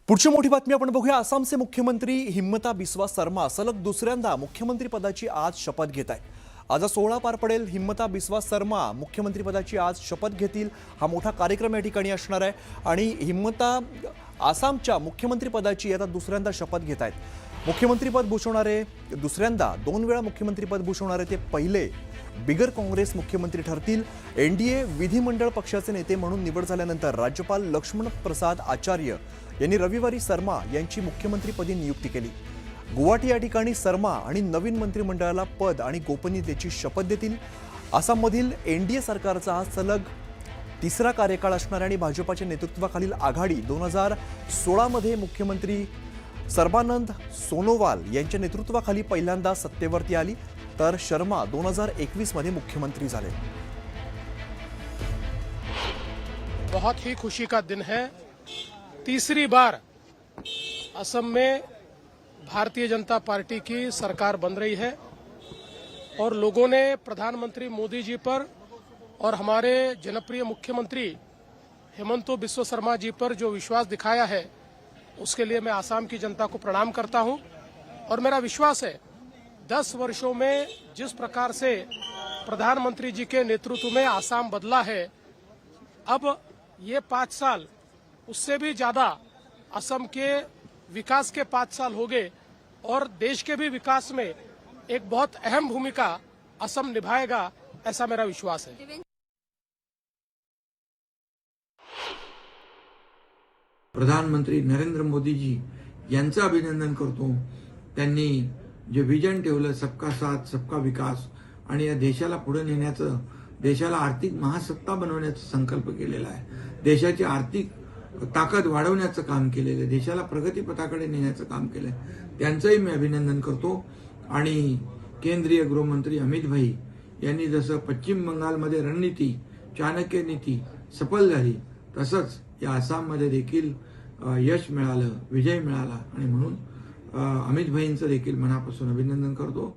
पुढची मोठी बातमी आपण बघूया। आसामचे मुख्यमंत्री हिम्मता बिस्वा शर्मा सलग दुसऱ्यांदा मुख्यमंत्री पदाची आज शपथ घेत आहेत। आज 16 पार पडेल। हिम्मता बिस्वा शर्मा मुख्यमंत्री पदाची आज शपथ घेतील। हा मोठा कार्यक्रम या ठिकाणी असणार आहे आणि हिम्मता आसामच्या मुख्यमंत्री पदाची आता दुसऱ्यांदा शपथ घेत आहेत। मुख्यमंत्रीपद भूषवणारे दुसऱ्यांदा 2 वेळा मुख्यमंत्रीपद भूषवणारे ते पहिले बिगर काँग्रेस मुख्यमंत्री ठरतील। एनडीए विधिमंडळ पक्षाचे नेते म्हणून निवड झाल्यानंतर राज्यपाल लक्ष्मण प्रसाद आचार्य यांनी रविवारी शर्मा यांची मुख्यमंत्रीपदी नियुक्ती केली। गुवाहाटी या ठिकाणी शर्मा आणि नवीन मंत्रिमंडळाला पद आणि गोपनीयतेची शपथ देतील। आसाममधील एनडीए सरकारचा हा सलग तिसरा कार्यकाळ असणार आणि भाजपाच्या नेतृत्वाखालील आघाडी 2016 मध्ये मुख्यमंत्री सर्बानंद सोनोवाल यांच्या नेतृत्वाखाली पहिल्यांदा सत्तेवरती आली, तर शर्मा 2021 मध्ये मुख्यमंत्री झाले। बहुत ही खुशी का दिन है। तीसरी बार असम में भारतीय जनता पार्टी की सरकार बन रही है और लोगों ने प्रधानमंत्री मोदी जी पर और हमारे जनप्रिय मुख्यमंत्री हिमंता बिस्वा शर्मा जी पर जो विश्वास दिखाया है उसके लिए मैं आसाम की जनता को प्रणाम करता हूं। और मेरा विश्वास है 10 वर्षों में जिस प्रकार से प्रधानमंत्री जी के नेतृत्व में आसाम बदला है, अब ये 5 साल उससे भी ज्यादा असम के विकास के 5 साल हो गए और देश के भी विकास में एक बहुत अहम भूमिका असम निभाएगा, ऐसा मेरा विश्वास है। प्रधानमंत्री नरेंद्र मोदीजी यांचं अभिनंदन करतो। त्यांनी जे विजन ठेवलं सबका साथ सबका विकास आणि या देशाला पुढे नेण्याचं, देशाला आर्थिक महासत्ता बनवण्याचा संकल्प केलेला आहे। देशाची आर्थिक ताकद वाढवण्याचं काम केलेलं आहे, देशाला प्रगतीपथाकडे नेण्याचं काम केलंय। त्यांचंही मी अभिनंदन करतो। आणि केंद्रीय गृहमंत्री अमित भाई यांनी जसं पश्चिम बंगालमध्ये रणनीती चाणक्य नीती सफल झाली, तसंच या आसाममध्ये देखील यश मिळालं, विजय मिळाला आणि म्हणून अमित भाईंचं देखील मनापासून अभिनंदन करतो।